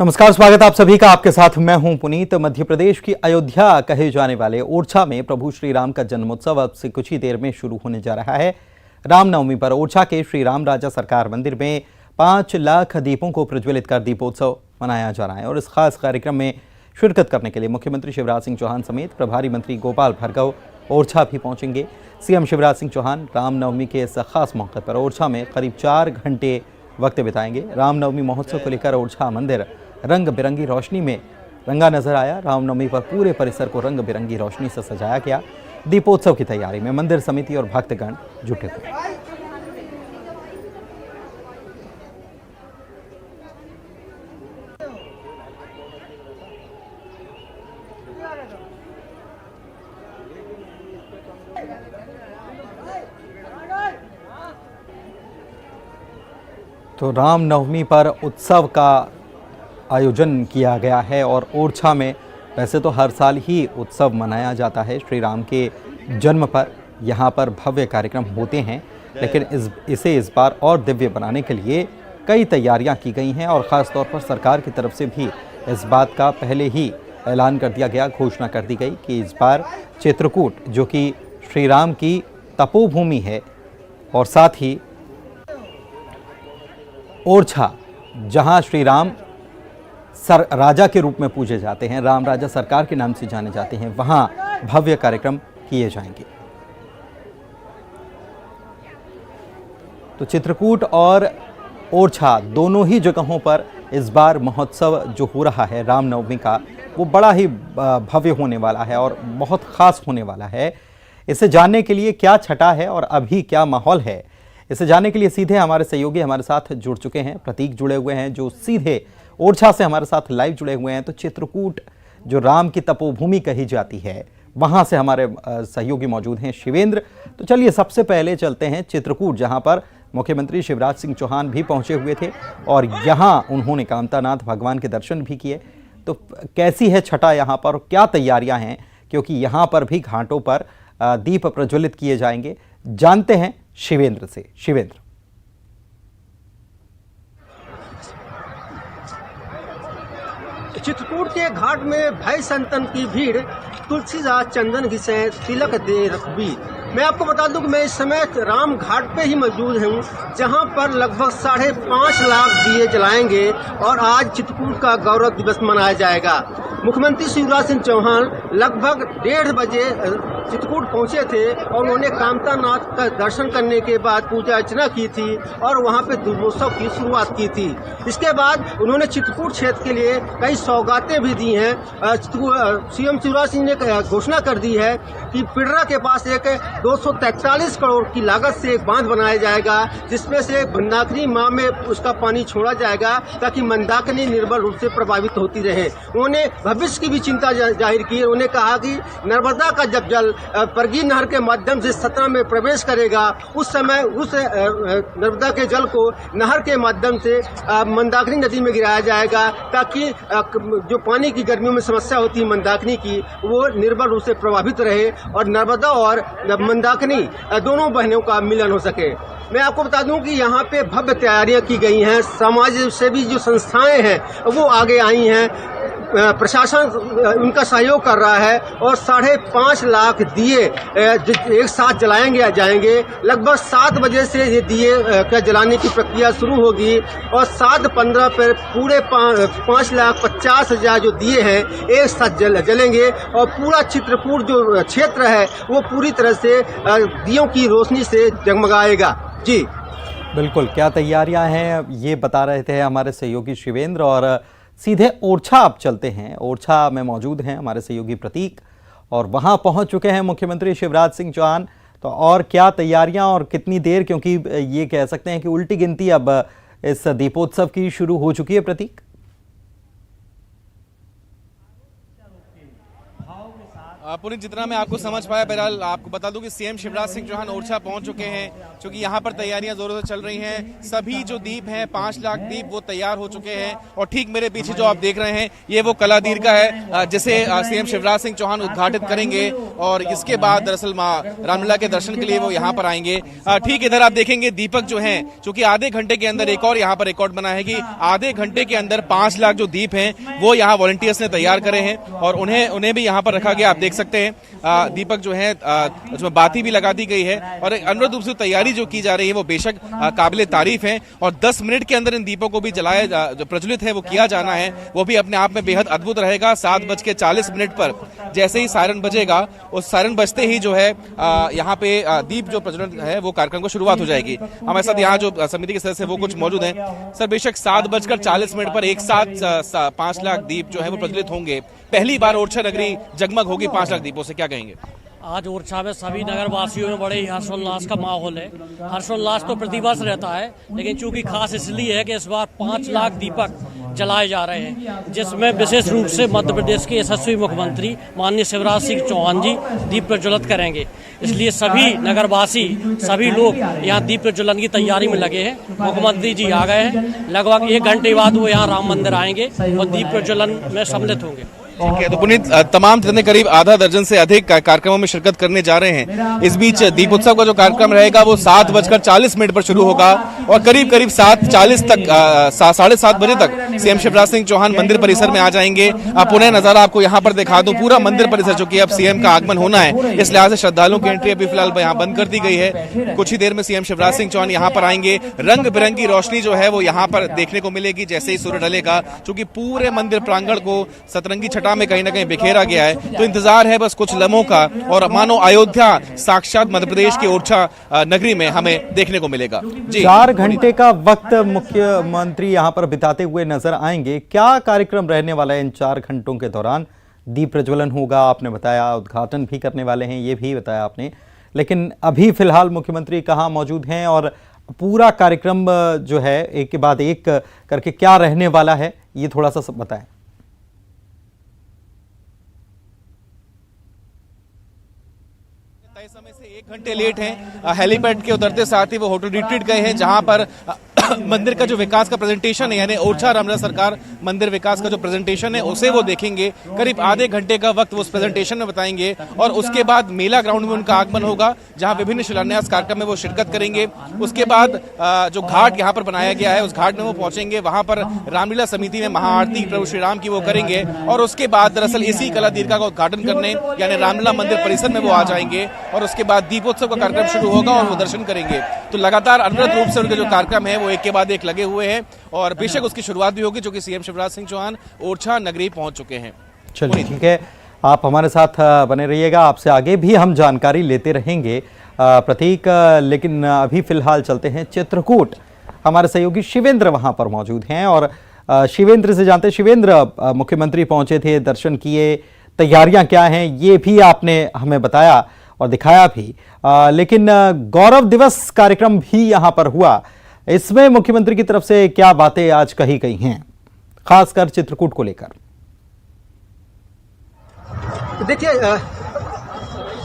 नमस्कार, स्वागत आप सभी का। आपके साथ मैं हूं पुनीत। मध्य प्रदेश की अयोध्या कहे जाने वाले ओरछा में प्रभु श्री राम का जन्मोत्सव अब से कुछ ही देर में शुरू होने जा रहा है। रामनवमी पर ओरछा के श्री राम राजा सरकार मंदिर में 5 लाख दीपों को प्रज्वलित कर दीपोत्सव मनाया जा रहा है और इस खास कार्यक्रम में शिरकत करने के लिए मुख्यमंत्री शिवराज सिंह चौहान समेत प्रभारी मंत्री गोपाल भार्गव ओरछा भी पहुंचेंगे। सीएम शिवराज सिंह चौहान रामनवमी के इस खास मौके पर ओरछा में करीब 4 घंटे वक्त बिताएंगे। रामनवमी महोत्सव को लेकर ओरछा मंदिर रंग बिरंगी रोशनी में रंगा नजर आया। रामनवमी पर पूरे परिसर को रंग बिरंगी रोशनी से सजाया गया। दीपोत्सव की तैयारी में मंदिर समिति और भक्तगण जुटे हुए। तो रामनवमी पर उत्सव का आयोजन किया गया है और ओरछा में वैसे तो हर साल ही उत्सव मनाया जाता है श्री राम के जन्म पर। यहाँ पर भव्य कार्यक्रम होते हैं, लेकिन इसे इस बार और दिव्य बनाने के लिए कई तैयारियां की गई हैं और ख़ास तौर पर सरकार की तरफ से भी इस बात का पहले ही ऐलान कर दिया गया, घोषणा कर दी गई कि इस बार चित्रकूट, जो कि श्री राम की तपोभूमि है, और साथ ही ओरछा, जहाँ श्री राम राजा के रूप में पूजे जाते हैं, राम राजा सरकार के नाम से जाने जाते हैं, वहां भव्य कार्यक्रम किए जाएंगे। तो चित्रकूट और ओरछा दोनों ही जगहों पर इस बार महोत्सव जो हो रहा है रामनवमी का, वो बड़ा ही भव्य होने वाला है और बहुत खास होने वाला है। इसे जानने के लिए क्या छटा है और अभी क्या माहौल है, इसे जानने के लिए सीधे हमारे सहयोगी हमारे साथ जुड़ चुके हैं। प्रतीक जुड़े हुए हैं जो सीधे ओरछा से हमारे साथ लाइव जुड़े हुए हैं। तो चित्रकूट, जो राम की तपोभूमि कही जाती है, वहां से हमारे सहयोगी मौजूद हैं शिवेंद्र। तो चलिए सबसे पहले चलते हैं चित्रकूट, जहां पर मुख्यमंत्री शिवराज सिंह चौहान भी पहुंचे हुए थे और यहां उन्होंने कामतानाथ भगवान के दर्शन भी किए। तो कैसी है छठा यहाँ पर, क्या तैयारियां हैं, क्योंकि यहाँ पर भी घाटों पर दीप प्रज्वलित किए जाएंगे। जानते हैं शिवेंद्र से। शिवेंद्र, चित्रकूट के घाट में भाई संतन की भीड़, तुलसीदास चंदन घिसे तिलक दे रघुबीर। मैं आपको बता दूं कि मैं इस समय राम घाट पे ही मौजूद हूँ, जहाँ पर लगभग 5.5 लाख दिए जलाएंगे और आज चित्रकूट का गौरव दिवस मनाया जाएगा। मुख्यमंत्री शिवराज सिंह चौहान लगभग 1:30 बजे चित्रकूट पहुंचे थे और उन्होंने कामतानाथ का दर्शन करने के बाद पूजा अर्चना की थी और वहां पे दीपोत्सव की शुरुआत की थी। इसके बाद उन्होंने चित्रकूट क्षेत्र के लिए कई सौगातें भी दी हैं। सीएम शिवराज सिंह ने घोषणा कर दी है कि पिडरा के पास एक 243 करोड़ की लागत से एक बांध बनाया जाएगा, जिसमें से मंदाकिनी माह में उसका पानी छोड़ा जाएगा ताकि मंदाकिनी निर्बल रूप से प्रभावित होती रहे। उन्होंने भविष्य की भी चिंता जाहिर की। उन्होंने कहा कि नर्मदा का जब जल परगी नहर के माध्यम से सतना में प्रवेश करेगा, उस समय उस नर्मदा के जल को नहर के माध्यम से मंदाकिनी नदी में गिराया जाएगा, ताकि जो पानी की गर्मियों में समस्या होती है मंदाकिनी की, वो निर्बल रूप से प्रभावित रहे और नर्मदा और मंदाकिनी दोनों बहनों का मिलन हो सके। मैं आपको बता दूं कि यहाँ पे भव्य तैयारियां की गई हैं। समाज सेवी जो संस्थाएं हैं वो आगे आई हैं, प्रशासन उनका सहयोग कर रहा है और 5.5 लाख दिए एक साथ जलाएंगे जाएंगे। लगभग 7 बजे से ये दिए का जलाने की प्रक्रिया शुरू होगी और 7:15 पर पूरे 5,50,000 जो दिए हैं एक साथ जलेंगे और पूरा चित्रकूट जो क्षेत्र है वो पूरी तरह से दियों की रोशनी से जगमगाएगा। जी बिल्कुल, क्या तैयारियां हैं ये बता रहे थे हमारे सहयोगी शिवेंद्र। और सीधे ओरछा अब चलते हैं। ओरछा में मौजूद हैं हमारे सहयोगी प्रतीक और वहां पहुंच चुके हैं मुख्यमंत्री शिवराज सिंह चौहान। तो और क्या तैयारियां और कितनी देर, क्योंकि ये कह सकते हैं कि उल्टी गिनती अब इस दीपोत्सव की शुरू हो चुकी है। प्रतीक, पुनीत, जितना मैं आपको समझ पाया, बहरहाल आपको बता दूं कि सीएम शिवराज सिंह चौहान ओरछा पहुंच चुके हैं, क्योंकि यहां पर तैयारियां जोरों से चल रही हैं। सभी जो दीप हैं 5 लाख दीप वो तैयार हो चुके हैं और ठीक मेरे पीछे जो आप देख रहे हैं ये वो कलादीर का है जिसे सीएम शिवराज सिंह चौहान उद्घाटित करेंगे और इसके बाद दरअसल मां रामलीला के दर्शन के लिए वो यहाँ पर आएंगे। ठीक इधर आप देखेंगे दीपक जो है, चूंकि आधे घंटे के अंदर एक और यहाँ पर रिकॉर्ड बना है कि आधे घंटे के अंदर 5 लाख जो दीप हैं वो यहाँ वॉलंटियर्स ने तैयार करे हैं और उन्हें भी यहाँ पर रखा गया। आप देख सकते हैं दीपक जो है उसमें बाती भी लगा दी गई है और अनुरूप रूप से तैयारी जो की जा रही है वो बेशक काबिले तारीफ है और 10 मिनट के अंदर इन दीपों को भी जलाया जो प्रज्वलित है वो किया जाना है, वो भी अपने आप में बेहद अद्भुत रहेगा। 7:40 पर जैसे ही सायरन बजेगा, उस सायरन बजते ही जो है यहाँ पे दीप जो प्रज्वलन है वो कार्यक्रम को शुरुआत हो जाएगी। हमारे साथ यहाँ जो समिति के सदस्य वो कुछ मौजूद हैं। सर, बेशक 7:40 पर एक साथ 5 लाख दीप जो है वो प्रज्वलित होंगे। पहली बार ओरछा नगरी जगमग होगी 5 लाख दीपों से, क्या कहेंगे? आज ओरछा में सभी नगरवासियों में बड़े ही हर्षोल्लास का माहौल है। हर्षोल्लास तो प्रतिवर्ष रहता है, लेकिन चूंकि खास इसलिए है कि इस बार 5 लाख दीपक जलाए जा रहे हैं, जिसमें विशेष रूप से मध्य प्रदेश के यशस्वी मुख्यमंत्री माननीय शिवराज सिंह चौहान जी दीप प्रज्वलित करेंगे। इसलिए सभी नगरवासी, सभी लोग यहाँ दीप प्रज्वलन की तैयारी में लगे हैं। मुख्यमंत्री जी आ गए हैं, लगभग 1 घंटे बाद वो यहाँ राम मंदिर आएंगे और दीप प्रज्वलन में सम्मिलित होंगे। ठीक है, तो पुनीत, तमाम जितने करीब आधा दर्जन से अधिक कार्यक्रमों में शिरकत करने जा रहे हैं। इस बीच दीप उत्सव का जो कार्यक्रम रहेगा वो 7:40 पर शुरू होगा और करीब 7:40 तक 7:30 बजे तक सीएम शिवराज सिंह चौहान मंदिर परिसर में आ जाएंगे। पुनः नजारा आपको यहाँ पर दिखा दूं, पूरा मंदिर परिसर, चूंकि अब सीएम का आगमन होना है इस लिहाज से श्रद्धालुओं की एंट्री अभी फिलहाल यहाँ बंद कर दी गई है। कुछ ही देर में सीएम शिवराज सिंह चौहान यहाँ पर आएंगे। रंग बिरंगी रोशनी जो है वो यहाँ पर देखने को मिलेगी जैसे ही सूर्य ढलेगा, चूंकि पूरे मंदिर प्रांगण को सतरंगी छटा में कहीं ना कहीं बिखेरा गया है। तो इंतजार है बस कुछ लम्हों का और मानो अयोध्या साक्षात मध्य प्रदेश के ओरछा नगरी में हमें देखने को मिलेगा। 4 घंटे का वक्त मुख्यमंत्री यहाँ पर बिताते हुए नजर आएंगे। क्या कार्यक्रम रहने वाला है इन 4 घंटों के दौरान? दीप प्रज्वलन होगा, आपने बताया, उद्घाटन भी करने वाले हैं, ये भी बताया आपने, लेकिन अभी फिलहाल मुख्यमंत्री कहाँ मौजूद हैं और पूरा कार्यक्रम जो है एक के बाद एक करके क्या रहने वाला है, ये थोड़ा सा बताएं। समय से 1 घंटे लेट हैं। हेलीपैड के उतरते साथ ही वो होटल रिट्रीट गए हैं, जहां पर मंदिर का जो विकास का प्रेजेंटेशन है, यानी ओरछा रामलीला सरकार मंदिर विकास का जो प्रेजेंटेशन है उसे वो देखेंगे। करीब आधे घंटे का वक्त वो उस प्रेजेंटेशन में बताएंगे और उसके बाद मेला ग्राउंड में उनका आगमन होगा, जहां विभिन्न शिलान्यास कार्यक्रम में वो शिरकत करेंगे। उसके बाद जो घाट यहाँ पर बनाया गया है उस घाट में वो पहुंचेंगे, वहां पर रामलीला समिति में महाआरती प्रभु श्री राम की वो करेंगे और उसके बाद दरअसल इसी कला दीर्घा का उद्घाटन करने यानी रामलीला मंदिर परिसर में वो आ जाएंगे और उसके बाद दीपोत्सव का कार्यक्रम शुरू होगा और वो दर्शन करेंगे। तो लगातार अनवरत रूप से उनके जो कार्यक्रम है वो एक के बाद एक लगे हुए हैं और बेशक उसकी शुरुआत भी होगी, जो कि सीएम शिवराज सिंह चौहान ओरछा नगरी पहुंच चुके हैं। चलिए ठीक है, आप हमारे साथ बने रहिएगा, आपसे आगे भी हम जानकारी लेते रहेंगे प्रतीक, लेकिन अभी फिलहाल चलते हैं चित्रकूट। हमारे सहयोगी शिवेंद्र वहां पर मौजूद हैं और शिवेंद्र से जानते हैं। शिवेंद्र, मुख्यमंत्री पहुंचे थे, दर्शन किए, तैयारियां क्या हैं ये भी आपने हमें बताया और दिखाया भी, लेकिन गौरव दिवस कार्यक्रम भी यहां पर हुआ। इसमें मुख्यमंत्री की तरफ से क्या बातें आज कही गई हैं, खासकर चित्रकूट को लेकर?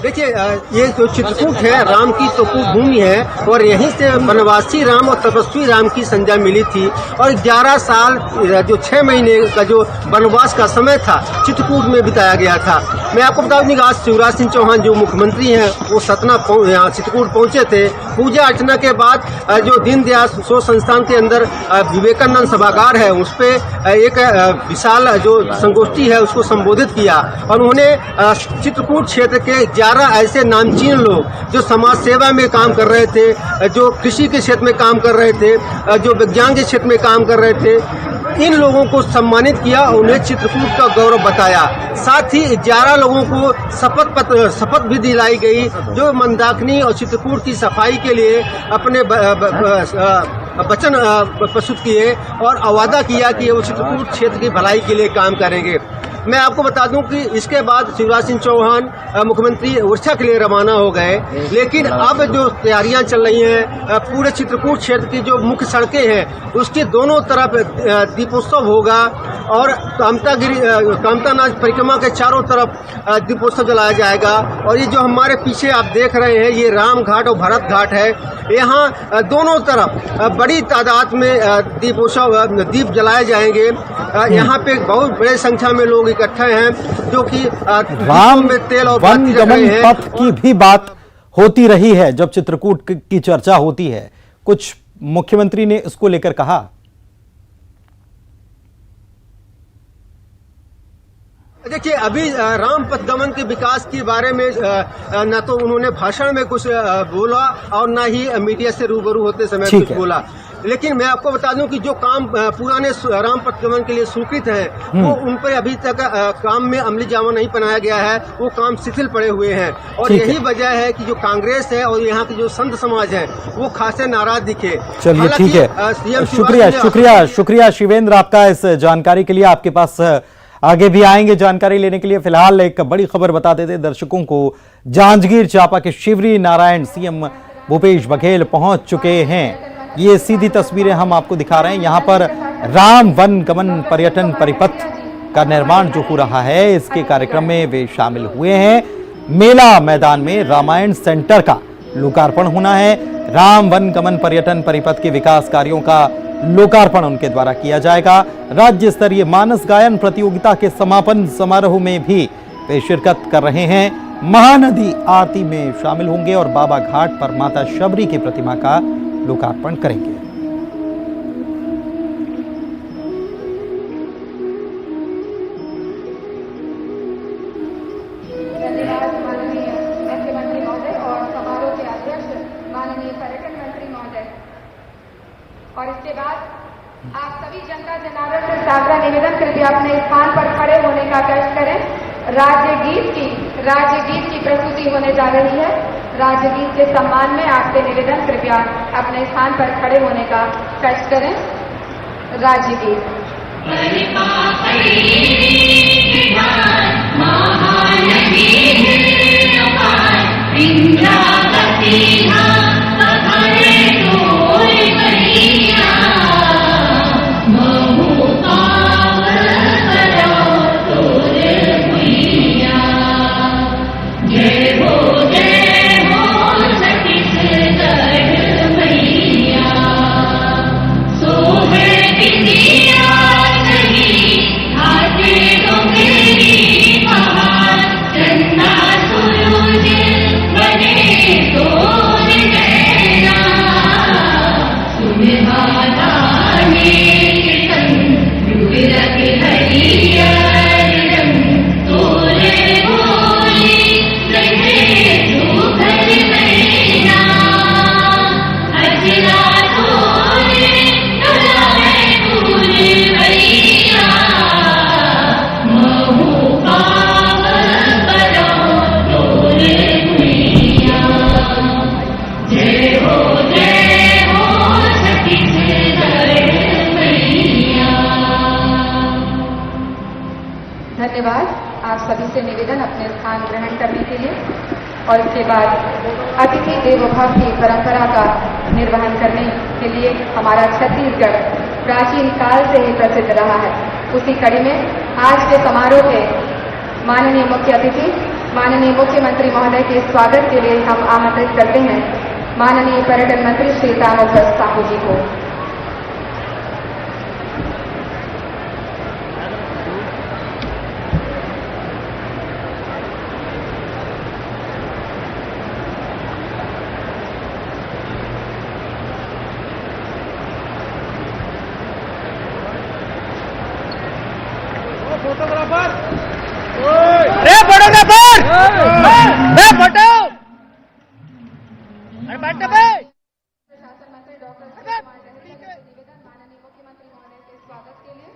देखिए ये जो चित्रकूट है राम की तो भूमि है और यहीं से वनवासी राम और तपस्वी राम की संज्ञा मिली थी और 11 साल जो 6 महीने का जो वनवास का समय था चित्रकूट में बिताया गया था। मैं आपको बता दूं कि आज शिवराज सिंह चौहान जो मुख्यमंत्री हैं वो सतना यहाँ चित्रकूट पहुंचे थे। पूजा अर्चना के बाद जो दीनदयाल शोध संस्थान के अंदर विवेकानंद सभागार है उस पर एक विशाल जो संगोष्ठी है उसको संबोधित किया और उन्होंने चित्रकूट क्षेत्र के 11 ऐसे नामचीन लोग जो समाज सेवा में काम कर रहे थे, जो कृषि के क्षेत्र में काम कर रहे थे, जो विज्ञान के क्षेत्र में काम कर रहे थे, इन लोगों को सम्मानित किया, उन्हें चित्रकूट का गौरव बताया। साथ ही 11 लोगों को शपथ भी दिलाई गई जो मंदाकिनी और चित्रकूट की सफाई के लिए अपने वचन प्रस्तुत किए और वादा किया कि वो चित्रकूट क्षेत्र की भलाई के लिए काम करेंगे। मैं आपको बता दूं कि इसके बाद शिवराज सिंह चौहान मुख्यमंत्री ओरछा के लिए रवाना हो गए, लेकिन अब जो तैयारियां चल रही हैं पूरे चित्रकूट क्षेत्र की जो मुख्य सड़कें हैं उसके दोनों तरफ दीपोत्सव होगा और कामतानाथ परिक्रमा के चारों तरफ दीपोत्सव जलाया जाएगा। और ये जो हमारे पीछे आप देख रहे हैं ये राम घाट और भरत घाट है, यहाँ दोनों तरफ बड़ी तादाद में दीप जलाए जाएंगे। यहाँ पे बहुत बड़े संख्या में लोग इकट्ठे हैं जो कि राम में तेल और वन गमन पथ की भी बात होती रही है जब चित्रकूट की चर्चा होती है। कुछ मुख्यमंत्री ने इसको लेकर कहा। देखिए, अभी राम पथ गमन के विकास के बारे में न तो उन्होंने भाषण में कुछ बोला और न ही मीडिया से रूबरू होते समय कुछ बोला, लेकिन मैं आपको बता दूं कि जो काम पुराने राम पथ गमन के लिए स्वीकृत हैं वो उन पर अभी तक काम में अमली जामा नहीं बनाया गया है, वो काम शिथिल पड़े हुए हैं। और यही वजह है कि जो कांग्रेस है और यहाँ के जो संत समाज है वो खासे नाराज दिखे। चलिए ठीक है, शुक्रिया शिवेंद्र आपका इस जानकारी के लिए। आपके पास आगे भी आएंगे जानकारी लेने के लिए। फिलहाल एक बड़ी खबर बता देते दर्शकों को। जांजगीर चांपा के शिवरी नारायण सीएम भूपेश बघेल पहुंच चुके हैं। ये सीधी तस्वीरें हम आपको दिखा रहे हैं। यहां पर राम वन गमन पर्यटन परिपथ का निर्माण जो हो रहा है इसके कार्यक्रम में वे शामिल हुए हैं। मेला मैदान में रामायण सेंटर का लोकार्पण होना है। राम वन गमन पर्यटन परिपथ के विकास कार्यों का लोकार्पण उनके द्वारा किया जाएगा। राज्य स्तरीय मानस गायन प्रतियोगिता के समापन समारोह में भी वे शिरकत कर रहे हैं। महानदी आरती में शामिल होंगे और बाबा घाट पर माता शबरी की प्रतिमा का लोकार्पण करेंगे। धन्यवाद माननीय मुख्यमंत्री महोदय और समारोह के अध्यक्ष माननीय पर्यटन मंत्री महोदय। और इसके बाद आप सभी जनता जनार्दन से सादरा निवेदन कृपया अपने स्थान पर खड़े होने का कष्ट करें। राज्य गीत की प्रस्तुति होने जा रही है। राज्य गीत के सम्मान में आपसे निवेदन कृपया अपने स्थान पर खड़े होने का कष्ट करें। राज्य गीत। धन्यवाद। आप सभी से निवेदन अपने स्थान ग्रहण करने के लिए और इसके बाद अतिथि देवो भव की परंपरा का निर्वहन करने के लिए हमारा छत्तीसगढ़ प्राचीन काल से ही प्रसिद्ध रहा है। उसी कड़ी में आज के समारोह के माननीय मुख्य अतिथि माननीय मुख्यमंत्री महोदय के स्वागत के लिए हम आमंत्रित करते हैं माननीय पर्यटन मंत्री श्री ताम्रध्वज साहू जी को। फोटोग्राफर रे फोटोग्राफर रे फोटो अरे बैठ बे। प्रशासन मंत्री डॉक्टर निवेदन माननीय मुख्यमंत्री महोदय के स्वागत के लिए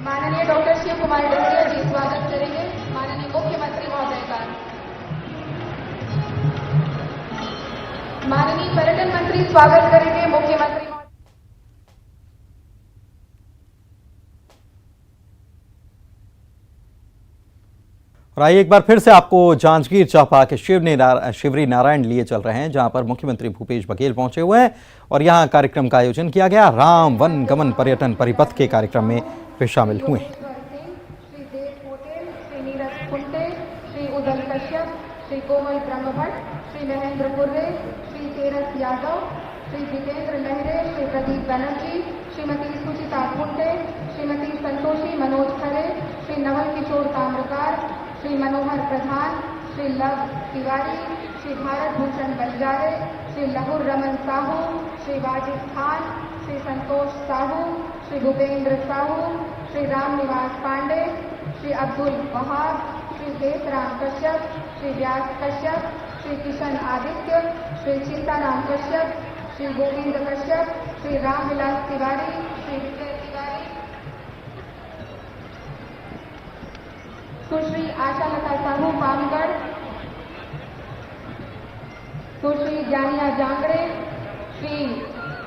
माननीय डॉक्टर शिव कुमार डहरिया जी स्वागत करेंगे माननीय मुख्यमंत्री महोदय का। माननीय पर्यटन मंत्री स्वागत करेंगे मुख्यमंत्री। और आइए एक बार फिर से आपको जांजगीर चांपा के शिवरी नारायण लिए चल रहे हैं, जहां पर मुख्यमंत्री भूपेश बघेल पहुंचे हुए हैं और यहां कार्यक्रम का आयोजन किया गया। राम वन गमन पर्यटन परिपथ के कार्यक्रम में वे शामिल हुए हैं। श्री देव पोटेल, श्री नीरज कुंटे, श्री उदल कश्यप, श्री कोमल ब्रह्मभट्ट, श्री महेंद्र पुर्रे, श्री तेरस यादव, श्री जितेंद्र लहरे, श्री प्रदीप बनर्जी, श्रीमती सुचिता कुंटे, श्रीमती संतोषी मनोज खरे, श्री नवल किशोर ताम्रकार, श्री मनोहर प्रधान, श्री लव तिवारी, श्री भारत भूषण बंजारे, श्री लहुर रमन साहू, श्री वाजिद खान, श्री संतोष साहू, श्री भूपेंद्र साहू, श्री राम निवास पांडे, श्री अब्दुल वहाब, श्री देसराम कश्यप, श्री व्यास कश्यप, श्री किशन आदित्य, श्री चिंताराम कश्यप, श्री गोविंद कश्यप, श्री रामविलास तिवारी, श्री विजय तिवारी, सुश्री आशालता साहू पामगढ़, सुश्री जानिया जांगड़े, श्री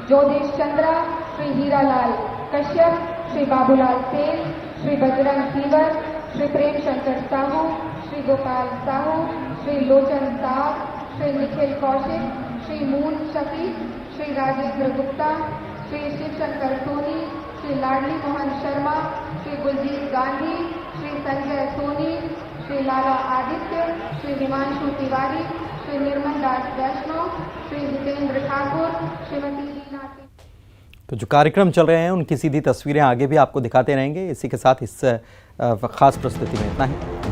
जोदेश चंद्रा, श्री हीरालाल कश्यप, श्री बाबूलाल सेन, श्री बजरंग सीवर, श्री प्रेम शंकर साहू, श्री गोपाल साहू, श्री लोचन साहब, श्री निखिल कौशिक, श्री मून शफी, श्री राजेंद्र गुप्ता, श्री शिवशंकर सोनी, श्री लाडली मोहन शर्मा, श्री गुलजीत गांधी, श्री संजय सोनी, श्री लाला आदित्य, श्री हिमांशु तिवारी, श्री निर्मल दास वैष्णव, श्री जितेंद्र ठाकुर, श्रीमती लीना। तो जो कार्यक्रम चल रहे हैं उनकी सीधी तस्वीरें आगे भी आपको दिखाते रहेंगे। इसी के साथ इस खास प्रस्तुति में इतना ही।